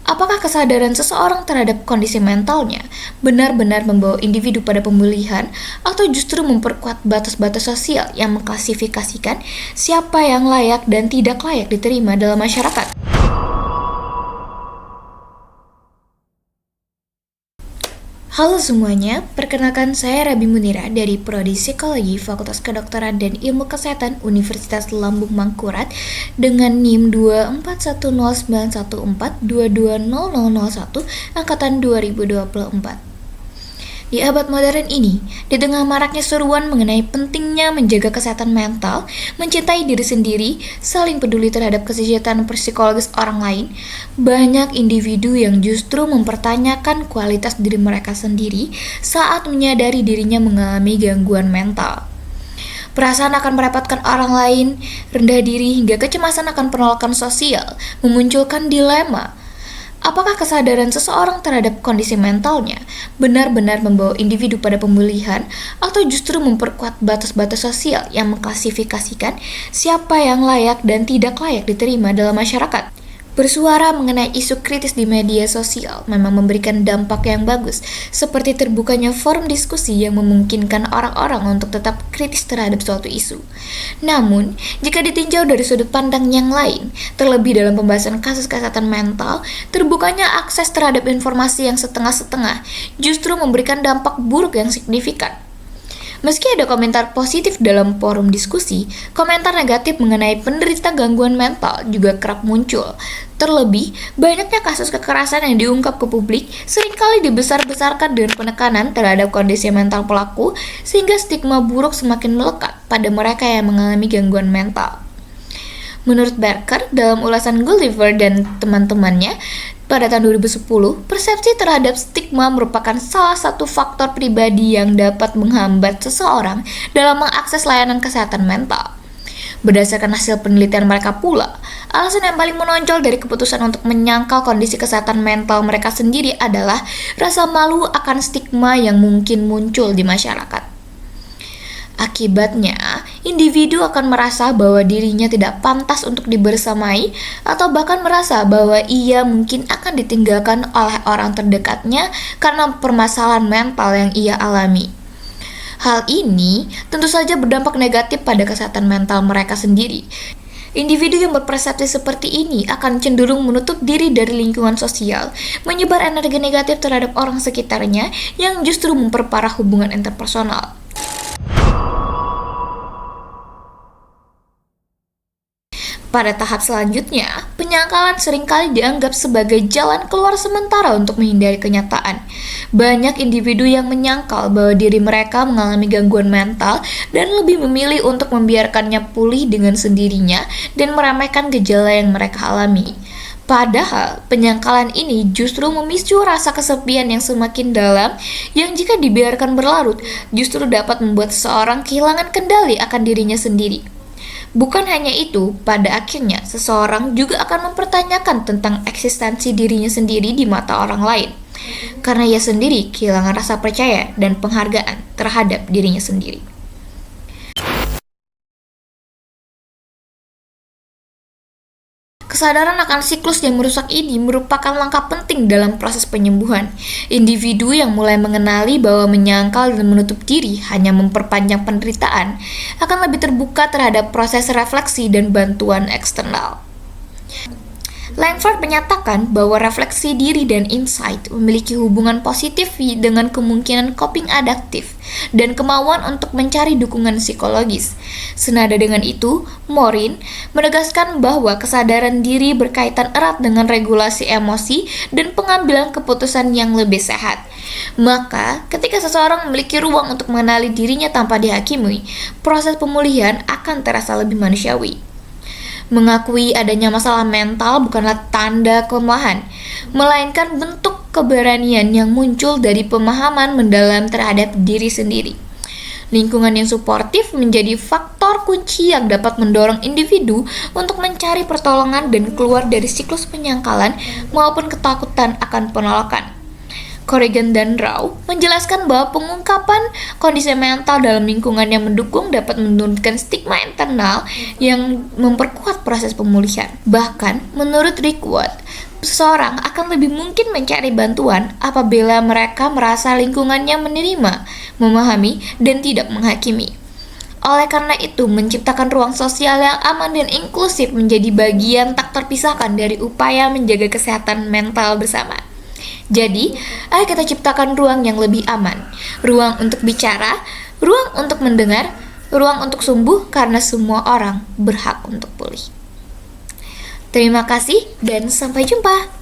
Apakah kesadaran seseorang terhadap kondisi mentalnya benar-benar membawa individu pada pemulihan atau justru memperkuat batas-batas sosial yang mengklasifikasikan siapa yang layak dan tidak layak diterima dalam masyarakat? Halo semuanya, perkenalkan saya Rabi Munira dari Prodi Psikologi Fakultas Kedokteran dan Ilmu Kesehatan Universitas Lambung Mangkurat dengan NIM 2410914220001 angkatan 2024. Di abad modern ini, di tengah maraknya seruan mengenai pentingnya menjaga kesehatan mental, mencintai diri sendiri, saling peduli terhadap kesehatan psikologis orang lain, banyak individu yang justru mempertanyakan kualitas diri mereka sendiri saat menyadari dirinya mengalami gangguan mental. Perasaan akan merepotkan orang lain, rendah diri, hingga kecemasan akan penolakan sosial memunculkan dilema. Apakah kesadaran seseorang terhadap kondisi mentalnya benar-benar membawa individu pada pemulihan atau justru memperkuat batas-batas sosial yang mengklasifikasikan siapa yang layak dan tidak layak diterima dalam masyarakat? Bersuara mengenai isu kritis di media sosial memang memberikan dampak yang bagus, seperti terbukanya forum diskusi yang memungkinkan orang-orang untuk tetap kritis terhadap suatu isu. Namun, jika ditinjau dari sudut pandang yang lain, terlebih dalam pembahasan kasus kesehatan mental, terbukanya akses terhadap informasi yang setengah-setengah justru memberikan dampak buruk yang signifikan. Meski ada komentar positif dalam forum diskusi, komentar negatif mengenai penderita gangguan mental juga kerap muncul. Terlebih, banyaknya kasus kekerasan yang diungkap ke publik seringkali dibesar-besarkan dengan penekanan terhadap kondisi mental pelaku, sehingga stigma buruk semakin melekat pada mereka yang mengalami gangguan mental. Menurut Barker, dalam ulasan Gulliver dan teman-temannya, pada tahun 2010, persepsi terhadap stigma merupakan salah satu faktor pribadi yang dapat menghambat seseorang dalam mengakses layanan kesehatan mental. Berdasarkan hasil penelitian mereka pula, alasan yang paling menonjol dari keputusan untuk menyangkal kondisi kesehatan mental mereka sendiri adalah rasa malu akan stigma yang mungkin muncul di masyarakat. Akibatnya, individu akan merasa bahwa dirinya tidak pantas untuk dibersamai atau bahkan merasa bahwa ia mungkin akan ditinggalkan oleh orang terdekatnya karena permasalahan mental yang ia alami. Hal ini tentu saja berdampak negatif pada kesehatan mental mereka sendiri. Individu yang berpersepsi seperti ini akan cenderung menutup diri dari lingkungan sosial, menyebar energi negatif terhadap orang sekitarnya yang justru memperparah hubungan interpersonal. Pada tahap selanjutnya, penyangkalan seringkali dianggap sebagai jalan keluar sementara untuk menghindari kenyataan. Banyak individu yang menyangkal bahwa diri mereka mengalami gangguan mental dan lebih memilih untuk membiarkannya pulih dengan sendirinya dan meremehkan gejala yang mereka alami. Padahal, penyangkalan ini justru memicu rasa kesepian yang semakin dalam yang jika dibiarkan berlarut justru dapat membuat seseorang kehilangan kendali akan dirinya sendiri. Bukan hanya itu, pada akhirnya seseorang juga akan mempertanyakan tentang eksistensi dirinya sendiri di mata orang lain, karena ia sendiri kehilangan rasa percaya dan penghargaan terhadap dirinya sendiri. Kesadaran akan siklus yang merusak ini merupakan langkah penting dalam proses penyembuhan. Individu yang mulai mengenali bahwa menyangkal dan menutup diri hanya memperpanjang penderitaan akan lebih terbuka terhadap proses refleksi dan bantuan eksternal. Langford menyatakan bahwa refleksi diri dan insight memiliki hubungan positif dengan kemungkinan coping adaptif dan kemauan untuk mencari dukungan psikologis. Senada dengan itu, Morin menegaskan bahwa kesadaran diri berkaitan erat dengan regulasi emosi dan pengambilan keputusan yang lebih sehat. Maka, ketika seseorang memiliki ruang untuk mengenali dirinya tanpa dihakimi, proses pemulihan akan terasa lebih manusiawi. Mengakui adanya masalah mental bukanlah tanda kelemahan, melainkan bentuk keberanian yang muncul dari pemahaman mendalam terhadap diri sendiri. Lingkungan yang suportif menjadi faktor kunci yang dapat mendorong individu untuk mencari pertolongan dan keluar dari siklus penyangkalan maupun ketakutan akan penolakan. Corrigan dan Rao menjelaskan bahwa pengungkapan kondisi mental dalam lingkungan yang mendukung dapat menurunkan stigma internal yang memperkuat proses pemulihan. Bahkan, menurut Rick Watt, seseorang akan lebih mungkin mencari bantuan apabila mereka merasa lingkungannya menerima, memahami, dan tidak menghakimi. Oleh karena itu, menciptakan ruang sosial yang aman dan inklusif menjadi bagian tak terpisahkan dari upaya menjaga kesehatan mental bersama. Jadi, ayo kita ciptakan ruang yang lebih aman, ruang untuk bicara, ruang untuk mendengar, ruang untuk sembuh karena semua orang berhak untuk pulih. Terima kasih dan sampai jumpa.